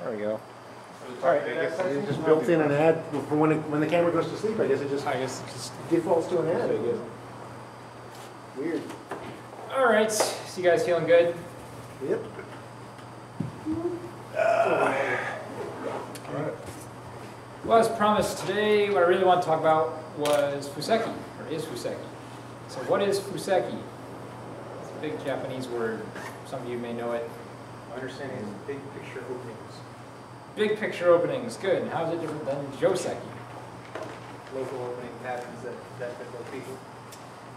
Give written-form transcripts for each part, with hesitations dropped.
There we go. All right, it's just built in an ad for when the camera goes to sleep. I guess it just defaults to an ad. I guess. Weird. All right, so you guys feeling good? Yep. Well, as promised today, what I really want to talk about was Fuseki, or is Fuseki. So what is Fuseki? It's a big Japanese word. Some of you may know it. My understanding is big picture openings. Big picture openings, good. And how is it different than Joseki? Local opening patterns that fit location.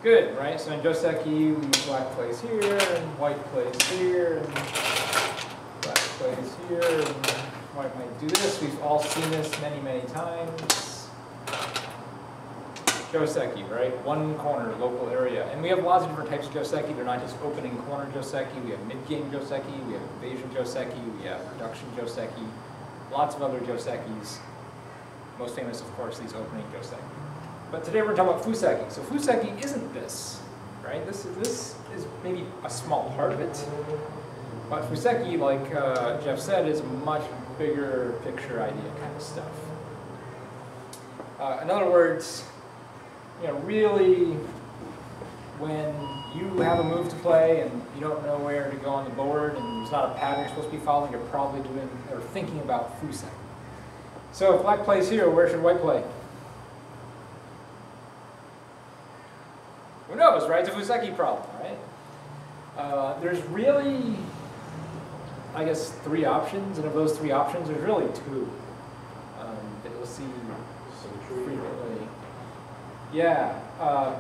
Good, right? So in Joseki, black plays here, and white plays here, and black plays here, and white might do this. We've all seen this many, many times. Joseki, right? One corner, local area. And we have lots of different types of Joseki. They're not just opening corner Joseki. We have mid-game Joseki, we have invasion Joseki, we have production Joseki, lots of other Josekis. Most famous, of course, these opening Joseki. But today we're talking about Fuseki. So Fuseki isn't this, right? This is maybe a small part of it. But Fuseki, like Jeff said, is much bigger picture idea kind of stuff. In other words, really, when you have a move to play and you don't know where to go on the board and there's not a pattern you're supposed to be following, you're probably doing or thinking about Fuseki. So if black plays here, where should white play? Who knows, right? It's a Fuseki problem, right? There's really, I guess, 3 options, and of those 3 options, there's really 2 that you'll see frequently. Yeah,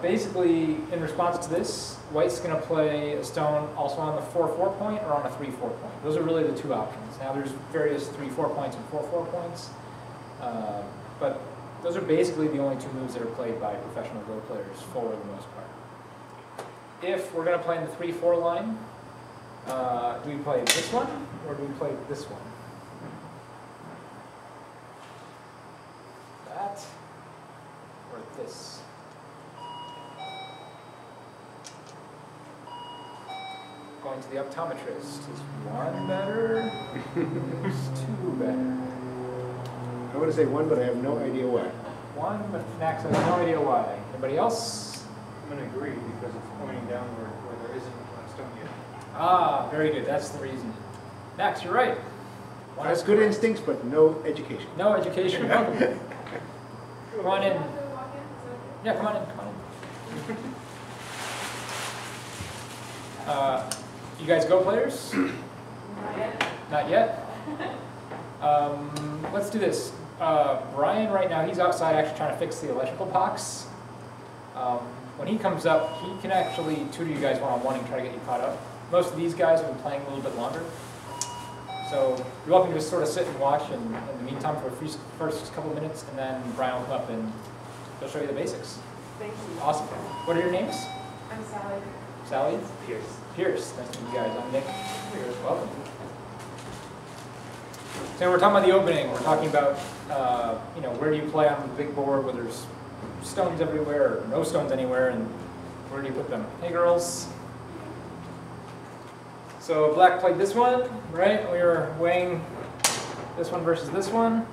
basically, in response to this, white's going to play a stone also on the 4-4 point or on a 3-4 point. Those are really the 2 options. Now, there's various 3-4 points and 4-4 points, but those are basically the only 2 moves that are played by professional Go players for the most part. If we're going to play in the 3-4 line, do we play this one or do we play this one? That or this? Going to the optometrist. Is 1 better? Is 2 better? I want to say 1, but I have no idea why. 1, but Max has no idea why. Anybody else? I'm going to agree because it's pointing downward where there isn't a stone yet. Ah, very good. That's the reason. Max, you're right. That's good instincts, but no education. No education. Welcome. Come on in. Yeah, come on in. Come on in. You guys Go players? Not yet. Not yet? Let's do this. Brian, right now, he's outside actually trying to fix the electrical box. When he comes up, he can actually tutor you guys one-on-one and try to get you caught up. Most of these guys have been playing a little bit longer. So you're welcome to just sort of sit and watch in the meantime for the first couple of minutes, and then Brian will come up and he'll show you the basics. Thank you. Awesome. What are your names? I'm Sally. Sally? Pierce. Pierce. Nice to meet you guys. I'm Nick. Pierce. Welcome. So we're talking about the opening. We're talking about, where do you play on the big board where there's stones everywhere or no stones anywhere, and where do you put them? Hey, girls. So black played this one, right? We were weighing this one versus this one.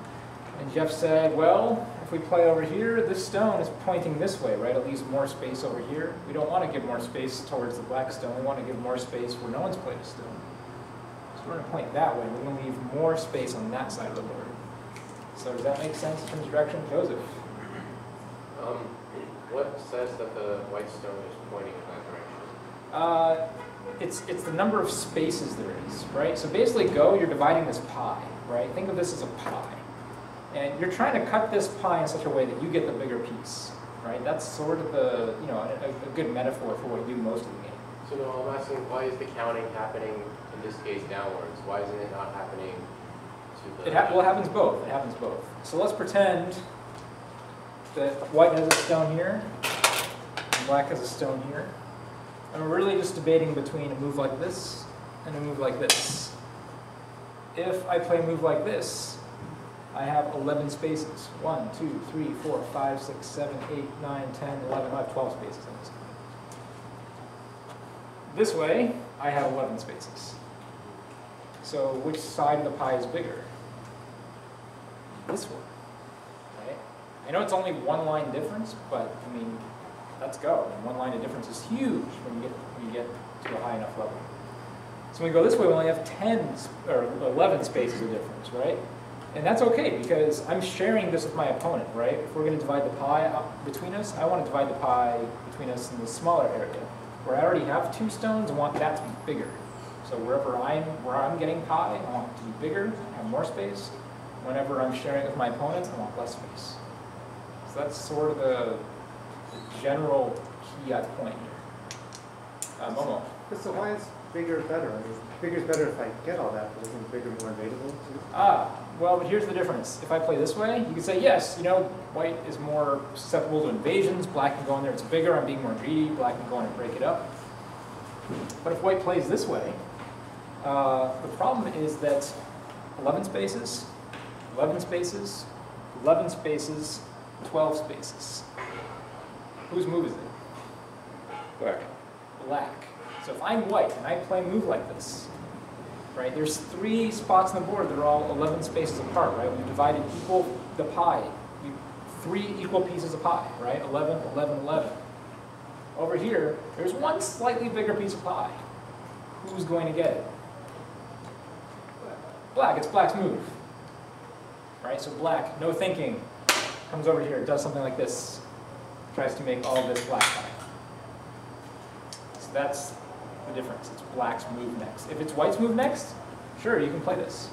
And Jeff said, well, if we play over here, this stone is pointing this way, right? It leaves more space over here. We don't want to give more space towards the black stone. We want to give more space where no one's played a stone. So we're going to point that way. We're going to leave more space on that side of the board. So does that make sense in terms of direction? Joseph? What says that the white stone is pointing in that direction? It's the number of spaces there is, right? So basically Go, you're dividing this pie, right? Think of this as a pie. And you're trying to cut this pie in such a way that you get the bigger piece, right? That's sort of the, a good metaphor for what you do most of the game. So no, I'm asking, why is the counting happening, in this case, downwards? Why isn't it not happening to the... Well, it happens both. It happens both. So let's pretend that white has a stone here, and black has a stone here. And we're really just debating between a move like this and a move like this. If I play a move like this, I have 11 spaces. 1, 2, 3, 4, 5, 6, 7, 8, 9, 10, 11. I have 12 spaces on this game. This way, I have 11 spaces. So which side of the pie is bigger? this one, right? I know it's only one line difference, but I mean, let's go. And one line of difference is huge when you get to a high enough level. So when we go this way, we only have 11 spaces of difference, right? And that's okay because I'm sharing this with my opponent, right? If we're going to divide the pie up between us, I want to divide the pie between us in the smaller area. Where I already have 2 stones, I want that to be bigger. So where I'm getting pie, I want it to be bigger, have more space. Whenever I'm sharing with my opponents, I want less space. So that's sort of the general key point here. Momo. So why is bigger better? I mean, bigger is better if I get all that, but isn't bigger more invadable too? Well, but here's the difference. If I play this way, you can say, yes, you know, white is more susceptible to invasions, black can go in there, it's bigger, I'm being more greedy, black can go in and break it up. But if white plays this way, the problem is that 11 spaces, 11 spaces, 11 spaces, 12 spaces. Whose move is it? Black. Black. So if I'm white and I play a move like this, right, there's 3 spots on the board that are all 11 spaces apart, right? We've divided the pie, 3 equal pieces of pie, right? 11, 11, 11. Over here, there's one slightly bigger piece of pie. Who's going to get it? Black. It's black's move, right? So black, no thinking, comes over here, does something like this, tries to make all of this black pie. So that's the difference. It's black's move next. If it's white's move next, sure, you can play this.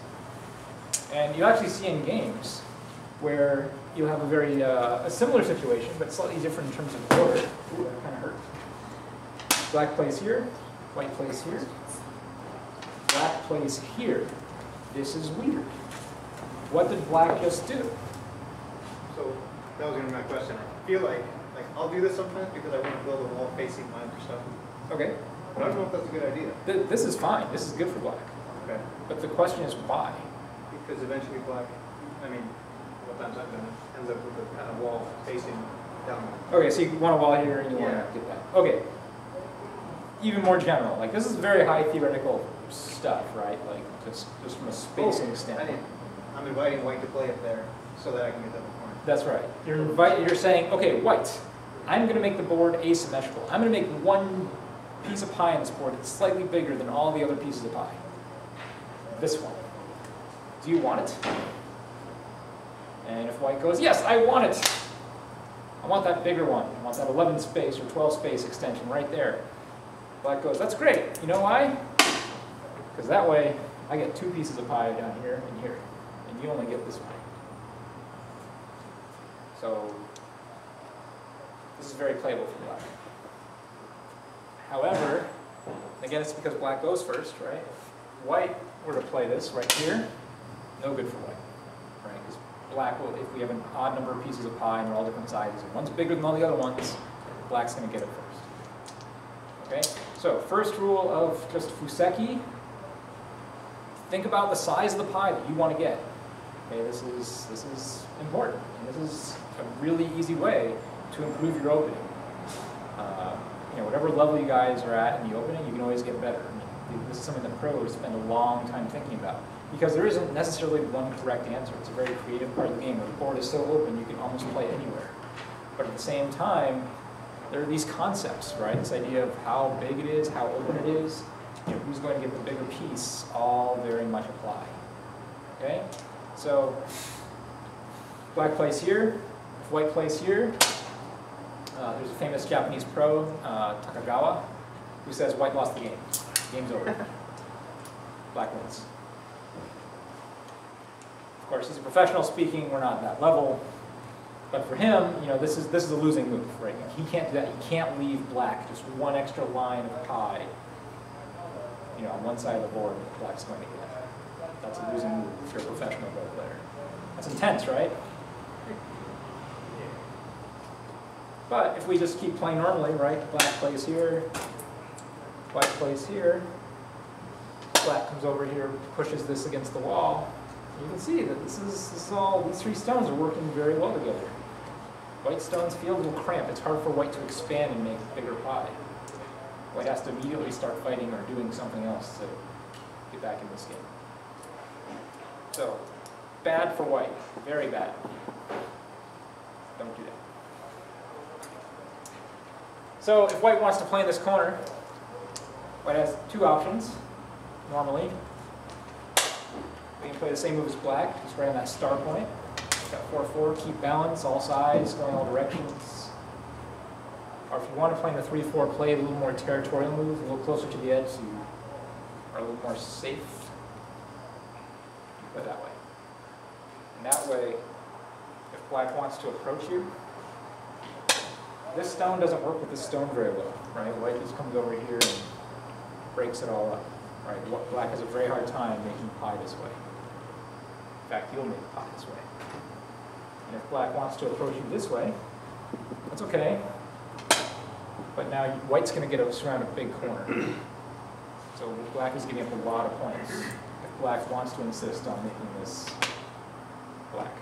And you actually see in games where you have a very a similar situation, but slightly different in terms of order. Ooh, that kind of hurt. Black plays here, white plays here. Black plays here. This is weird. What did black just do? So that was gonna be my question. I feel like I'll do this sometimes because I want to build a wall facing my other stuff. Okay. But I don't know if that's a good idea. This is fine. This is good for black. Okay. But the question is why? Because eventually black, I mean, what times I've done it, ends up with a kind of wall facing down. Okay, so you want a wall here and you want Yeah. to get that. Okay. Even more general. Like this is very high theoretical stuff, right? Like just from a spacing standpoint. I'm inviting white to play up there so that I can get to the corner. That's right. You're saying, okay, white, I'm going to make the board asymmetrical. I'm going to make one piece of pie on this board that's slightly bigger than all the other pieces of pie. This one. Do you want it? And if white goes, yes, I want it. I want that bigger one. I want that 11 space or 12 space extension right there. Black goes, that's great. You know why? Because that way I get 2 pieces of pie down here and here. And you only get this one. So this is very playable for black. However, again, it's because black goes first, right? If white were to play this right here, no good for white, right? Because black will, if we have an odd number of pieces of pie and they're all different sizes, and one's bigger than all the other ones, black's going to get it first. Okay? So first rule of just Fuseki, think about the size of the pie that you want to get. Okay, this is important, and this is a really easy way to improve your opening. You know, whatever level you guys are at in the opening, you can always get better. I mean, this is something that pros spend a long time thinking about, because there isn't necessarily one correct answer. It's a very creative part of the game. The board is so open, you can almost play anywhere. But at the same time, there are these concepts, right? This idea of how big it is, how open it is, you know, who's going to get the bigger piece, all very much apply. Okay? So, black plays here, if white plays here, there's a famous Japanese pro, Takagawa, who says white lost the game. Game's over. Black wins. Of course, he's a professional speaking, we're not at that level. But for him, you know, this is a losing move, right? He can't do that. He can't leave black just one extra line of pie, you know, on one side of the board that black's going to get. That's a losing move if you're a professional Go player. That's intense, right? But if we just keep playing normally, right? Black plays here, white plays here, black comes over here, pushes this against the wall. You can see that this is all, these 3 stones are working very well together. White stones feel a little cramped. It's hard for white to expand and make bigger pie. White has to immediately start fighting or doing something else to get back in this game. So, bad for white, very bad. Don't do that. So if white wants to play in this corner, white has two options, normally. We can play the same move as black, just right on that star point. Got 4-4, keep balance, all sides, going all directions. Or if you want to play in the 3-4 play, a little more territorial move, a little closer to the edge, so you are a little more safe. You play that way. And that way, if black wants to approach you, this stone doesn't work with this stone very well, right? White just comes over here and breaks it all up, right? Black has a very hard time making pie this way. In fact, you'll make pie this way. And if black wants to approach you this way, that's okay. But now white's going to get around a big corner. So black is giving up a lot of points. If black wants to insist on making this black,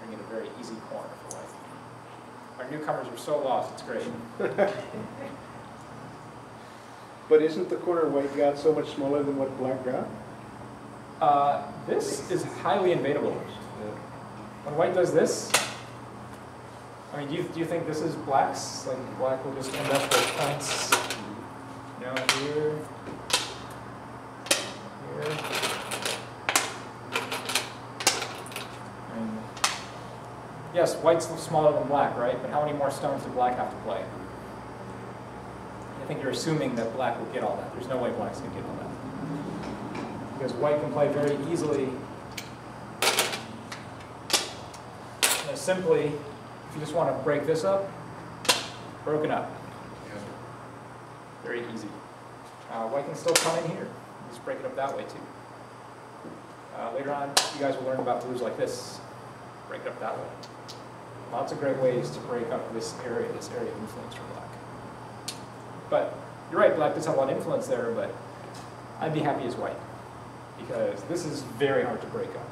bringing a very easy corner for white. Our newcomers are so lost, it's great. But isn't the corner white got so much smaller than what black got? This is highly invadable. When white does this, I mean, do you think this is black's? Like black will just end up with points, you know, here, here. I mean, yes, white's smaller than black, right? But how many more stones does black have to play? I think you're assuming that black will get all that. There's no way black's going to get all that. Because white can play very easily. You know, simply, if you just want to break this up, broken up. Very easy. White can still come in here. Just break it up that way too. Later on, you guys will learn about moves like this. Break it up that way. Lots of great ways to break up this area of influence for black. But you're right, black does have a lot of influence there, but I'd be happy as white. Because this is very hard to break up.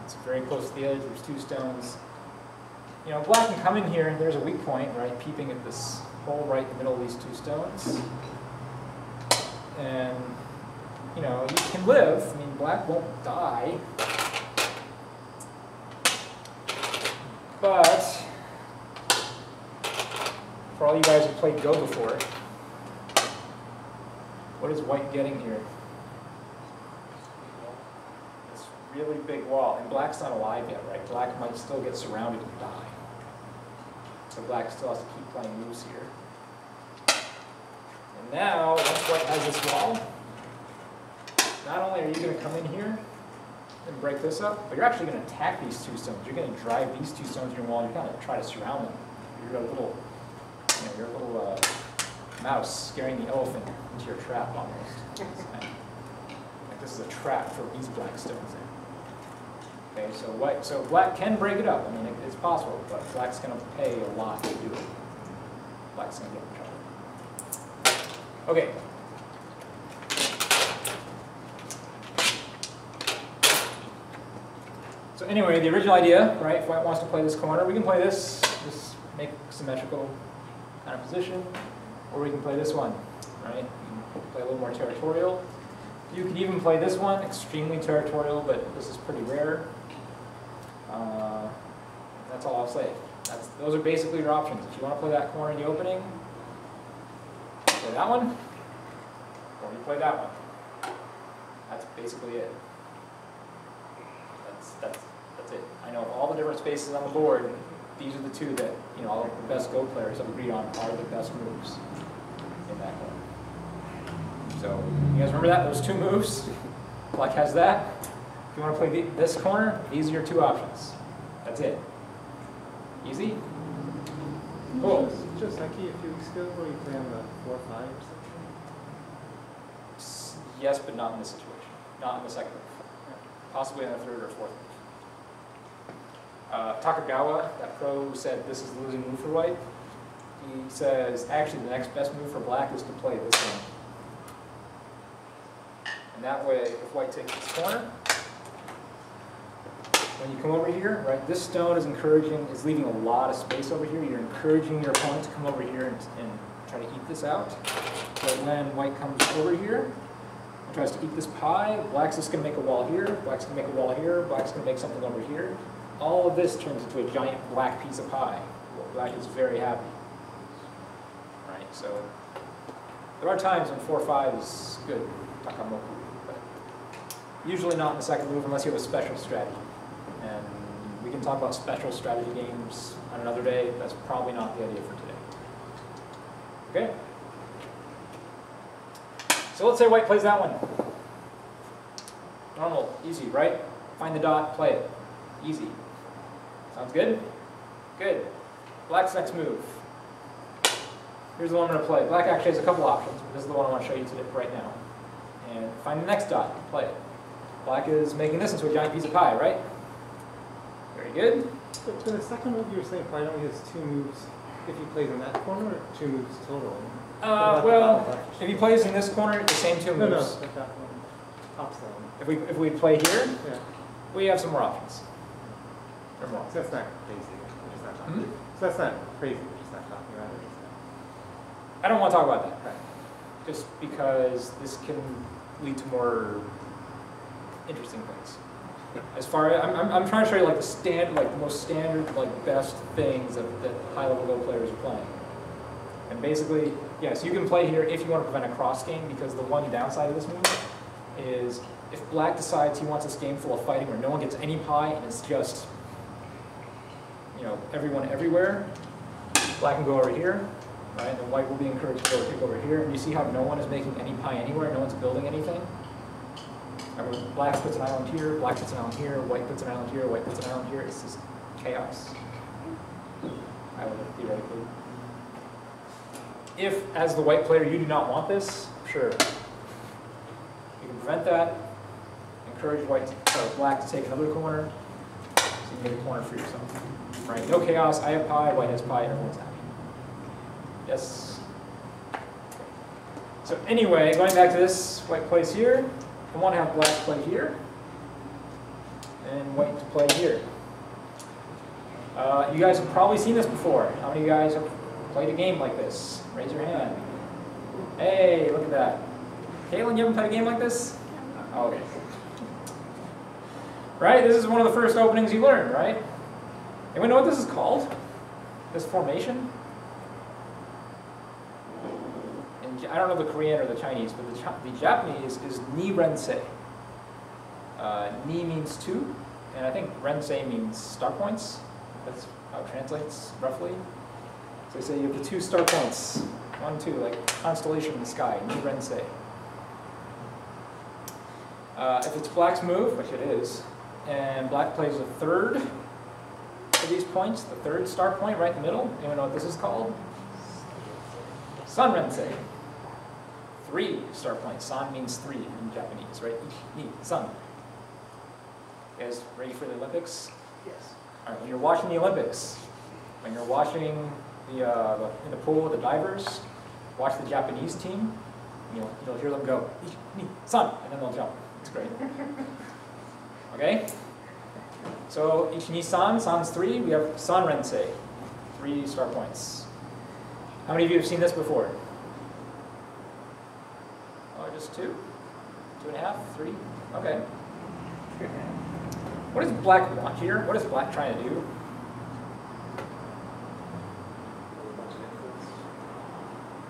It's very close to the edge, there's two stones. You know, black can come in here, and there's a weak point, right, peeping at this hole right in the middle of these two stones. And, you know, you can live. I mean, black won't die. But, for all you guys who played Go before, what is white getting here? This really big wall. And black's not alive yet, right? Black might still get surrounded and die. So black still has to keep playing moves here. And now, once white has this wall, not only are you going to come in here and break this up, but you're actually going to attack these two stones. You're going to drive these two stones in your wall, and you're going to try to surround them. You're a little, you know, you're a little mouse scaring the elephant into your trap almost. Like this is a trap for these black stones in. Okay, so black can break it up. I mean, it's possible, but black's going to pay a lot to do it. Black's going to get in trouble. Okay. So anyway, the original idea, right, if white wants to play this corner, we can play this, just make symmetrical kind of position, or we can play this one, right? You can play a little more territorial. You could even play this one, extremely territorial, but this is pretty rare. That's all I'll say. Those are basically your options. If you want to play that corner in the opening, play that one, or you play that one. That's basically it. That's it. I know of all the different spaces on the board, these are the two that, you know, all of the best Go players have agreed on are the best moves in that corner. So, you guys remember that? Those two moves? Black has that. If you want to play this corner, these are your two options. That's it. Easy? Cool. Fuseki a few weeks ago where you play on the 4-5 or something? Yes, but not in this situation. Not in the second move. Possibly in the third or fourth move. Takagawa, that pro who said this is the losing move for white, he says actually the next best move for black is to play this one. And that way, if white takes this corner, when you come over here, right, this stone is leaving a lot of space over here. You're encouraging your opponent to come over here and try to eat this out. But when white comes over here, tries to eat this pie. Black's just going to make a wall here. Black's going to make a wall here. Black's going to make something over here. All of this turns into a giant black piece of pie. Well, Black is very happy. Right, so there are times when 4-5 is good, Takamoku, but usually not in the second move unless you have a special strategy. And we can talk about special strategy games on another day. That's probably not the idea for today. Okay? So let's say white plays that one. Normal, easy, right? Find the dot, play it. Easy. Sounds good? Good. Black's next move. Here's the one I'm going to play. Black actually has a couple options, but this is the one I want to show you today, right now. And find the next dot, play it. Black is making this into a giant piece of pie, right? Very good. So for the second move, you were saying probably only has 2 moves if he plays in that corner, or 2 moves total? Well, if he plays in this corner, the same 2 moves. No, like that one. Opposite one. If we play here, Yeah. we have some more options. Or more. So that's not crazy. We're just not talking. Hmm? So that's not crazy. We're just not talking about it. I don't want to talk about that. Just because this can lead to more interesting things. As far as I'm trying to show you like the most standard, like best things that high-level Go players are playing. And basically, yes, you can play here if you want to prevent a cross game, because the one downside of this move is if Black decides he wants this game full of fighting where no one gets any pie and it's just, you know, everyone everywhere, Black can go over here, right? And then White will be encouraged to go pick over here. And you see how no one is making any pie anywhere, no one's building anything? Remember, Black puts an island here, Black puts an island here, White puts an island here, White puts an island here. It's just chaos. I would theoretically. If, as the White player, you do not want this, sure. You can prevent that, encourage Black to take another corner, so you can get a corner for yourself. Right? No chaos, I have pie, White has pie, everyone's happy. Yes? So anyway, going back to this, White plays here. I want to have Black play here, and White to play here. You guys have probably seen this before. How many of you guys have played a game like this? Raise your hand. Hey, look at that. Caitlin, you haven't played a game like this? Oh, okay. Right, this is one of the first openings you learn, right? Anyone know what this is called? This formation? I don't know the Korean or the Chinese, but the Japanese is ni rensei. Ni means 2, and I think rensei means star points. That's how it translates, roughly. So they say you have the 2 star points. 1, 2, like constellation in the sky, ni rensei. If it's Black's move, which it is, and Black plays a third of these points, the 3rd star point right in the middle, anyone know what this is called? Sun rensei. 3 star points. San means 3 in Japanese, right? Ni, sun. You guys ready for the Olympics? Yes. All right, when you're watching the Olympics, when you're watching in the pool with the divers, watch the Japanese team, and you'll hear them go, ni, sun, and then they'll jump. It's great. Okay? So, ichi, ni, san, san's 3, we have san rensei, 3 star points. How many of you have seen this before? Oh, just 2? 2.5? 3? Okay. What does Black want here? What is Black trying to do?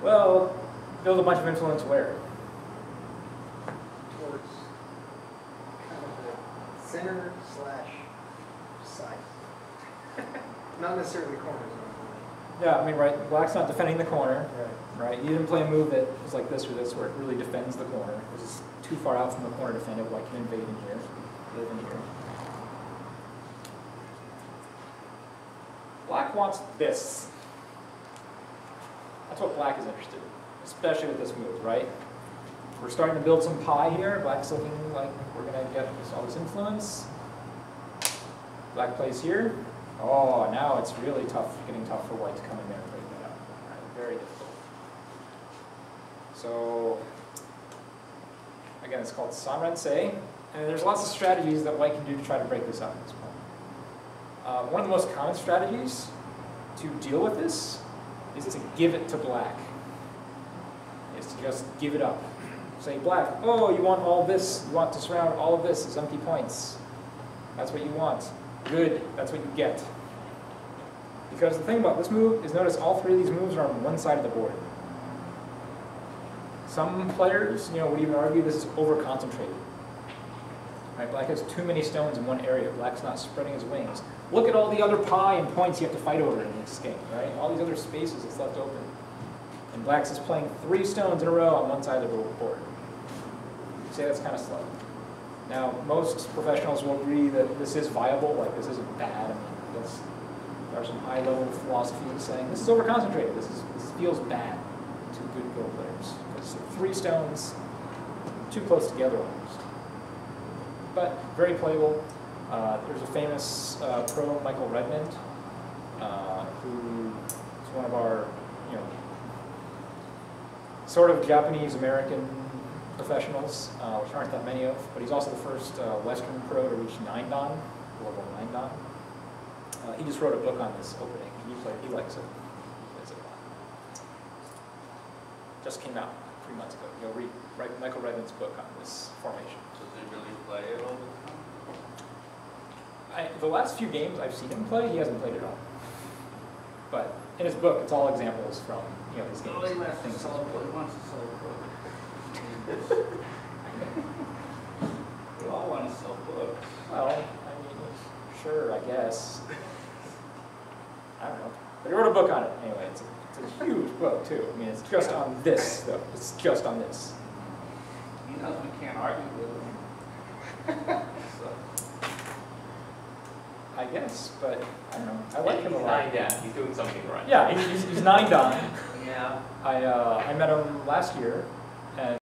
Well, build a bunch of influence where? Towards kind of the center / side. Not necessarily corners. Yeah, I mean, right, Black's not defending the corner, right? You didn't play a move that was like this or this where it really defends the corner. This is too far out from the corner to defend it. White can invade in here, live in here. Black wants this. That's what Black is interested in, especially with this move, right? We're starting to build some pie here. Black's looking like we're going to get all this influence. Black plays here. Oh, now it's really tough, getting tough for White to come in there and break that up. Right, very difficult. So, again, it's called san rensei, and there's lots of strategies that White can do to try to break this up at this point. One of the most common strategies to deal with this is to give it to Black. Is to just give it up. Say black, oh, you want all this, you want to surround all of this as empty points. That's what you want. Good, that's what you get. Because the thing about this move is, notice all three of these moves are on one side of the board. Some players, would even argue this is over-concentrated. Right? Black has too many stones in one area. Black's not spreading his wings. Look at all the other pie and points you have to fight over in this game, right? All these other spaces that's left open. And Black's is playing 3 stones in a row on one side of the board. You say that's kind of slow. Now, most professionals will agree that this is viable, like this isn't bad. I mean, there are some high-level philosophies saying this is over-concentrated. This feels bad to good Go players. Because 3 stones, too close together almost. But very playable. There's a famous pro, Michael Redmond, who is one of our, sort of Japanese-American professionals, which aren't that many of, but he's also the first Western pro to reach 9 dan, level 9 dan. He just wrote a book on this opening. He likes it. Plays it a lot. Just came out 3 months ago. You'll read Michael Redmond's book on this formation. Does he really play it all the time? The last few games I've seen him play, he hasn't played it all. But in his book, it's all examples from his games. Well, he wants to sell a book. He wants to sell a book. We all want to sell books. Well, I mean, sure, I guess. I don't know. But he wrote a book on it anyway. It's a huge book, too. I mean, it's just on this, though. It's just on this. He knows we can't argue with him. So. I guess, but I don't know. I like him a lot. He's 9 down. He's doing something right. Yeah, he's 9 dan. Yeah. I met him last year, and